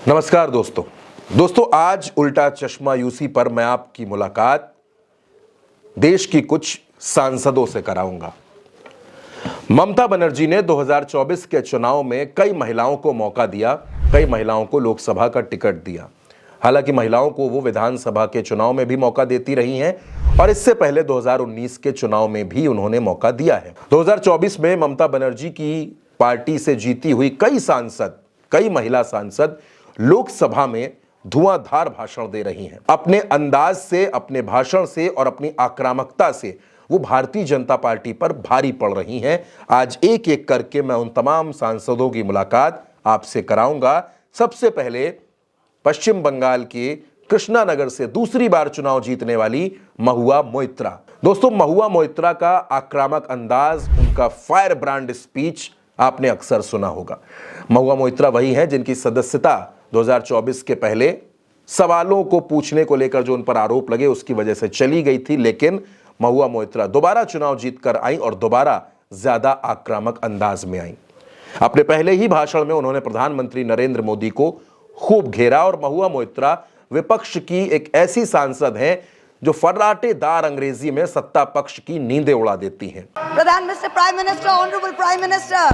नमस्कार दोस्तों आज उल्टा चश्मा यूसी पर मैं आपकी मुलाकात देश की कुछ सांसदों से कराऊंगा। ममता बनर्जी ने 2024 के चुनाव में कई महिलाओं को मौका दिया, कई महिलाओं को लोकसभा का टिकट दिया। हालांकि महिलाओं को वो विधानसभा के चुनाव में भी मौका देती रही हैं और इससे पहले 2019 के चुनाव में भी उन्होंने मौका दिया है। 2024 में ममता बनर्जी की पार्टी से जीती हुई कई महिला सांसद लोकसभा में धुआंधार भाषण दे रही हैं। अपने अंदाज से, अपने भाषण से और अपनी आक्रामकता से वो भारतीय जनता पार्टी पर भारी पड़ रही हैं। आज एक एक करके मैं उन तमाम सांसदों की मुलाकात आपसे कराऊंगा। सबसे पहले पश्चिम बंगाल के कृष्णानगर से दूसरी बार चुनाव जीतने वाली महुआ मोइत्रा। दोस्तों, महुआ मोइत्रा का आक्रामक अंदाज, उनका फायर ब्रांड स्पीच आपने अक्सर सुना होगा। महुआ मोइत्रा वही हैं जिनकी सदस्यता 2024 के पहले सवालों को पूछने को लेकर जो उन पर आरोप लगे उसकी वजह से चली गई थी, लेकिन महुआ मोइत्रा दोबारा चुनाव जीतकर आई और दोबारा ज्यादा आक्रामक अंदाज में आई। अपने पहले ही भाषण में उन्होंने प्रधानमंत्री नरेंद्र मोदी को खूब घेरा और महुआ मोइत्रा विपक्ष की एक ऐसी सांसद हैं जो फर्राटेदार अंग्रेजी में सत्ता पक्ष की नींदें उड़ा देती हैं। Mr. Prime Minister, Honorable Prime Minister,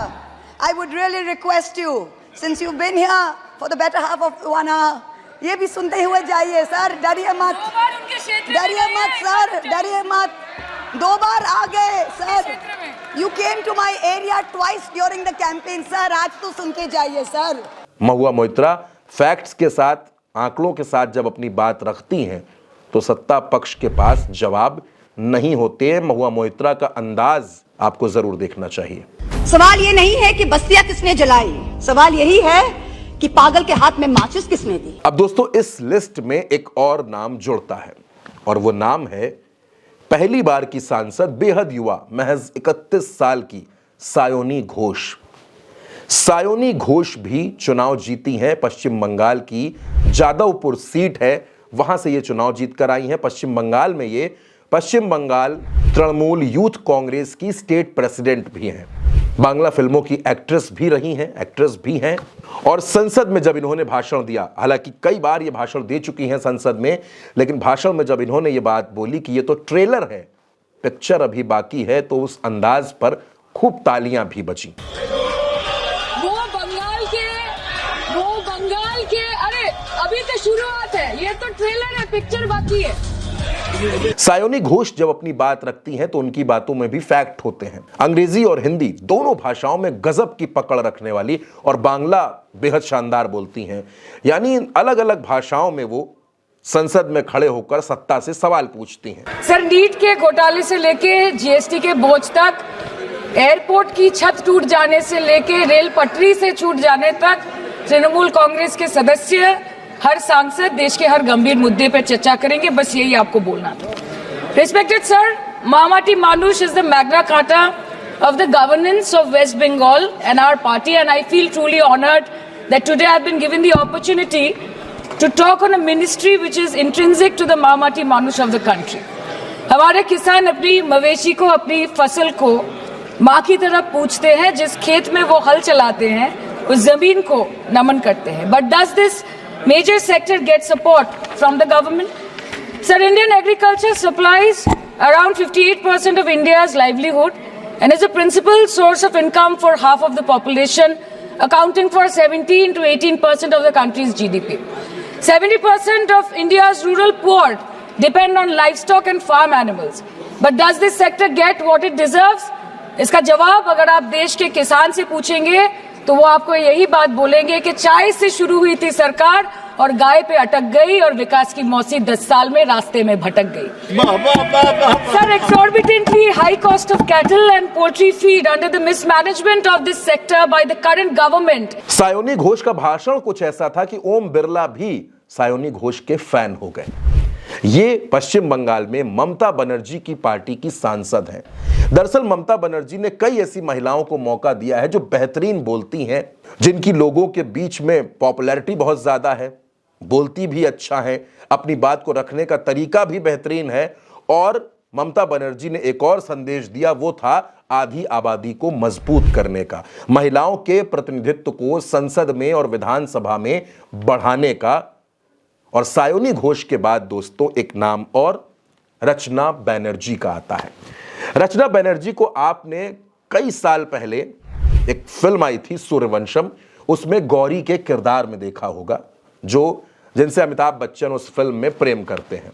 I would really request you, since you've been here for the better half of 1 hour, ये भी सुनते हुए जाइए सर, डरिए मत सर, डरिए मत। 2 बार आ गए sir. You came to my area twice during the campaign sir, आज तो सुन के जाइए सर। महुआ मोइत्रा फैक्ट्स के साथ, आंकड़ों के साथ जब अपनी बात रखती हैं तो सत्ता पक्ष के पास जवाब नहीं होते हैं। महुआ मोइत्रा का अंदाज आपको जरूर देखना चाहिए। सवाल ये नहीं है कि बस्तियां किसने जलाई, सवाल यही है कि पागल के हाथ में माचिस किसने दी। अब दोस्तों, इस लिस्ट में एक और नाम जुड़ता है और वो नाम है पहली बार की सांसद, बेहद युवा, महज 31 साल की सायोनी घोष। सायोनी घोष भी चुनाव जीती हैं। पश्चिम बंगाल की जादवपुर सीट है, वहां से ये चुनाव जीतकर आई हैं। पश्चिम बंगाल तृणमूल यूथ कांग्रेस की स्टेट प्रेसिडेंट भी हैं। बांग्ला फिल्मों की एक्ट्रेस भी हैं और संसद में जब इन्होंने भाषण दिया, हालांकि कई बार ये भाषण दे चुकी हैं संसद में, लेकिन भाषण में जब इन्होंने ये बात बोली कि ये तो ट्रेलर है, पिक्चर अभी बाकी है, तो उस अंदाज पर खूब तालियां भी बजी। अरे अभी तो शुरुआत है, ये तो ट्रेलर है, पिक्चर बाकी है। सायोनी घोष जब अपनी बात रखती हैं तो उनकी बातों में भी फैक्ट होते हैं। अंग्रेजी और हिंदी दोनों भाषाओं में गजब की पकड़ रखने वाली, और बांग्ला बेहद शानदार बोलती हैं। यानी अलग अलग भाषाओं में वो संसद में खड़े होकर सत्ता से सवाल पूछती हैं। सर, नीट के घोटाले से लेके जीएसटी के बोझ तक, एयरपोर्ट की छत टूट जाने से लेके रेल पटरी से छूट जाने तक, तृणमूल कांग्रेस के सदस्य, हर सांसद देश के हर गंभीर मुद्दे पर चर्चा करेंगे। बस यही आपको बोलना था। Respected sir, Mahamati Manush is the Magna Carta of the governance of West Bengal and our party, and I feel truly honored that today I've been given the opportunity to talk on a ministry which is intrinsic to the Mahamati Manush of the country. हमारे किसान अपनी मवेशी को, अपनी फसल को माँ की तरह पूछते हैं। जिस खेत में वो हल चलाते हैं उस जमीन को नमन करते हैं। But does this major sector get support from the government? Sir, Indian agriculture supplies around 58% of India's livelihood and is a principal source of income for half of the population, accounting for 17 to 18% of the country's GDP. 70% of India's rural poor depend on livestock and farm animals. But does this sector get what it deserves? इसका जवाब अगर आप देश के किसान से पूछेंगे तो वो आपको यही बात बोलेंगे कि चाय से शुरू हुई थी सरकार और गाय पे अटक गई और विकास की मौसी 10 साल में रास्ते में भटक गई। Sir, exorbitantly high cost of cattle and poultry feed under the mismanagement of this sector by the current government. Sayoni Ghosh का भाषण कुछ ऐसा था कि ओम बिरला भी सायोनी घोष के फैन हो गए। ये पश्चिम बंगाल में ममता बनर्जी की पार्टी की सांसद हैं। दरअसल ममता बनर्जी ने कई ऐसी महिलाओं को मौका दिया है जो बेहतरीन बोलती हैं, जिनकी लोगों के बीच में पॉपुलैरिटी बहुत ज्यादा है, बोलती भी अच्छा है, अपनी बात को रखने का तरीका भी बेहतरीन है और ममता बनर्जी ने एक और संदेश दिया, वो था आधी आबादी को मजबूत करने का, महिलाओं के प्रतिनिधित्व को संसद में और विधानसभा में बढ़ाने का। और सायोनी घोष के बाद दोस्तों एक नाम और रचना बनर्जी का आता है। रचना बनर्जी को आपने कई साल पहले एक फिल्म आई थी सूर्यवंशम, उसमें गौरी के किरदार में देखा होगा, जो जिनसे अमिताभ बच्चन उस फिल्म में प्रेम करते हैं।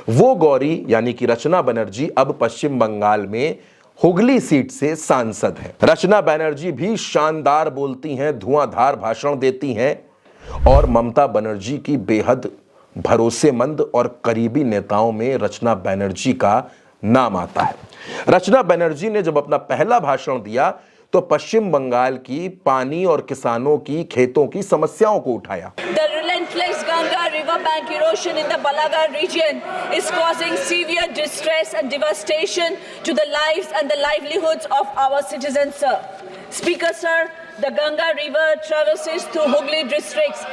वो गौरी यानी कि रचना बनर्जी अब पश्चिम बंगाल में हुगली सीट से सांसद हैं। रचना बनर्जी भी शानदार बोलती हैं, धुआंधार भाषण देती हैं और ममता बनर्जी की बेहद भरोसेमंद और करीबी नेताओं में रचना बनर्जी का नाम आता है। रचना बनर्जी ने जब अपना पहला भाषण दिया तो पश्चिम बंगाल की पानी और किसानों की खेतों की समस्याओं को उठाया। The relentless Ganga river bank erosion in the Balaghar region is causing severe distress and devastation to the lives and the livelihoods of our citizens, sir. Speaker, sir, the Ganga river traverses through Hooghly districts,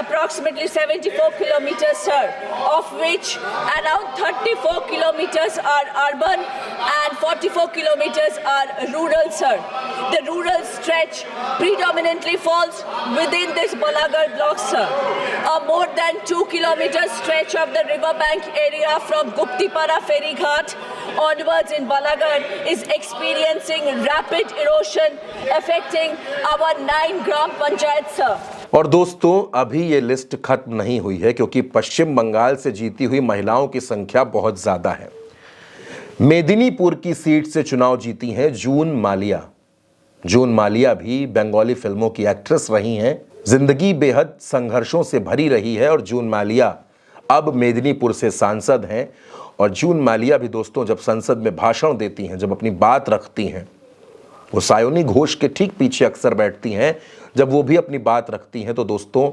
approximately 74 kilometers, sir, of which around 34 kilometers are urban and 44 kilometers are rural, sir. The rural stretch predominantly falls within this Balaghar block, sir. A more than 2 kilometer stretch of the riverbank area from Guptipara Ferry Ghat onwards in Balaghar is experiencing rapid erosion affecting our 9 Gram Panchayats, sir. और दोस्तों अभी ये list खत्म नहीं हुई है, क्योंकि पश्चिम बंगाल से जीती हुई महिलाओं की संख्या बहुत ज्यादा है। मेदिनीपुर की सीट से चुनाव जीती हैं जून मालिया। जून मालिया भी बंगाली फिल्मों की एक्ट्रेस रही हैं। जिंदगी बेहद संघर्षों से भरी रही है और जून मालिया अब मेदिनीपुर से सांसद हैं। और जून मालिया भी दोस्तों जब संसद में भाषण देती हैं, जब अपनी बात रखती हैं, वो सायोनी घोष के ठीक पीछे अक्सर बैठती हैं। जब वो भी अपनी बात रखती हैं तो दोस्तों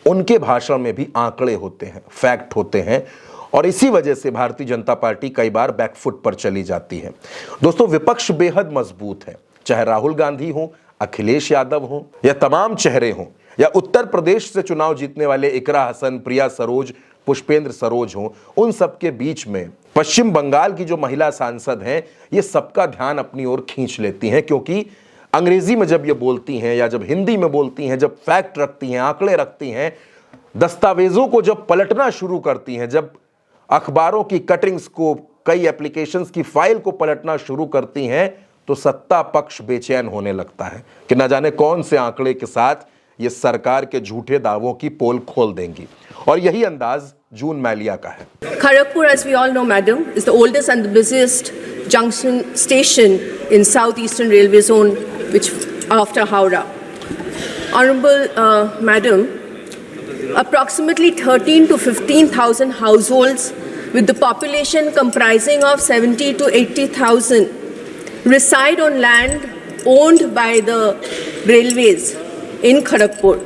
उनके भाषण में भी आंकड़े होते हैं, फैक्ट होते हैं, और इसी वजह से भारतीय जनता पार्टी कई बार बैकफुट पर चली जाती है। दोस्तों विपक्ष बेहद मजबूत है, चाहे राहुल गांधी हो, अखिलेश यादव हो या तमाम चेहरे हों, या उत्तर प्रदेश से चुनाव जीतने वाले इकरा हसन, प्रिया सरोज, पुष्पेंद्र सरोज हों, उन सबके बीच में पश्चिम बंगाल की जो महिला सांसद हैं ये सबका ध्यान अपनी ओर खींच लेती हैं, क्योंकि अंग्रेजी में जब ये बोलती हैं या जब हिंदी में बोलती हैं, जब फैक्ट रखती हैं, आंकड़े रखती हैं, दस्तावेजों को जब पलटना शुरू करती हैं, जब अखबारों की कटिंग्स को, कई एप्लीकेशंस की फाइल को पलटना शुरू करती हैं, तो सत्ता पक्ष बेचैन होने लगता है कि न जाने कौन से आंकड़े के साथ ये सरकार के झूठे दावों की पोल खोल देंगी। और यही अंदाज जून मालिया का है। Kharagpur, as we all know, madam, is the oldest and the busiest junction station in southeastern railway zone, which after Howrah. Honorable madam, approximately 13 to 15,000 households with the population comprising of 70 to 80,000 reside on land owned by the railways in Kharagpur.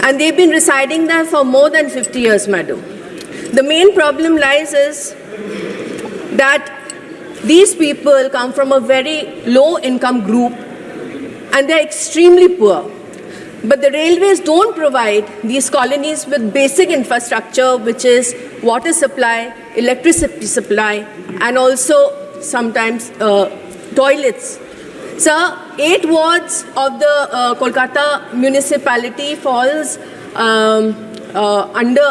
And they've been residing there for more than 50 years, madam. The main problem lies is that these people come from a very low income group and they're extremely poor. But the railways don't provide these colonies with basic infrastructure, which is water supply, electricity supply, and also sometimes toilets. Sir, 8 wards of the Kolkata municipality falls under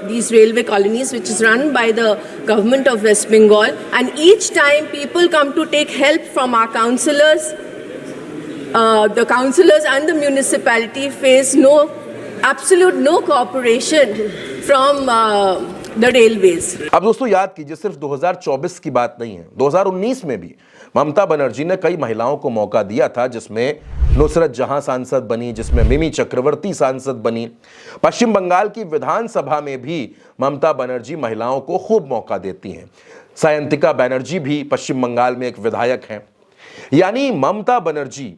these railway colonies, which is run by the government of West Bengal. And each time people come to take help from our councillors, the councillors and the municipality face absolute no cooperation from the railways. अब दोस्तों याद कीजिए, सिर्फ 2024 की बात नहीं है, 2019 में भी ममता बनर्जी ने कई महिलाओं को मौका दिया था, जिसमें नुसरत जहां सांसद बनी, जिसमें मिमी चक्रवर्ती सांसद बनी। पश्चिम बंगाल की विधानसभा में भी ममता बनर्जी महिलाओं को खूब मौका देती हैं। सायंतिका बनर्जी भी पश्चिम बंगाल में एक विधायक हैं। यानी ममता बनर्जी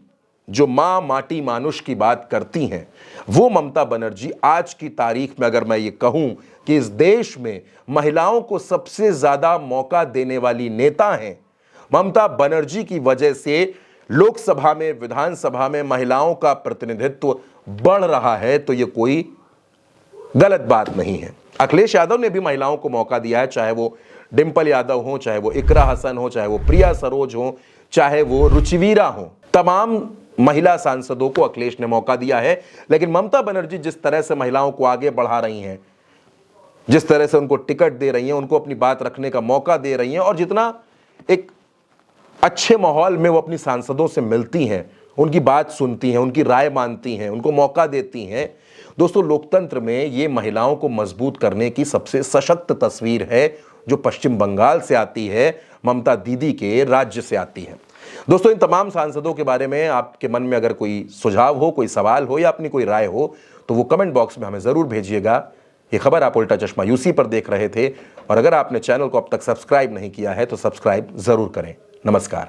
जो मां माटी मानुष की बात करती हैं, वो ममता बनर्जी आज की तारीख में अगर मैं ये कहूं कि इस देश में महिलाओं को सबसे ज्यादा मौका देने वाली नेता हैं, ममता बनर्जी की वजह से लोकसभा में, विधानसभा में महिलाओं का प्रतिनिधित्व बढ़ रहा है, तो ये कोई गलत बात नहीं है। अखिलेश यादव ने भी महिलाओं को मौका दिया है, चाहे वो डिंपल यादव हो, चाहे वो इकरा हसन हो, चाहे वो प्रिया सरोज हो, चाहे वो रुचिवीरा हो, तमाम महिला सांसदों को अखिलेश ने मौका दिया है। लेकिन ममता बनर्जी जिस तरह से महिलाओं को आगे बढ़ा रही हैं, जिस तरह से उनको टिकट दे रही हैं, उनको अपनी बात रखने का मौका दे रही हैं, और जितना एक अच्छे माहौल में वो अपनी सांसदों से मिलती हैं, उनकी बात सुनती हैं, उनकी राय मानती हैं, उनको मौका देती हैं, दोस्तों लोकतंत्र में ये महिलाओं को मजबूत करने की सबसे सशक्त तस्वीर है, जो पश्चिम बंगाल से आती है, ममता दीदी के राज्य से आती है। दोस्तों इन तमाम सांसदों के बारे में आपके मन में अगर कोई सुझाव हो, कोई सवाल हो या अपनी कोई राय हो तो वो कमेंट बॉक्स में हमें ज़रूर भेजिएगा। ये खबर आप उल्टा चश्मा यूसी पर देख रहे थे, और अगर आपने चैनल को अब तक सब्सक्राइब नहीं किया है तो सब्सक्राइब ज़रूर करें। नमस्कार।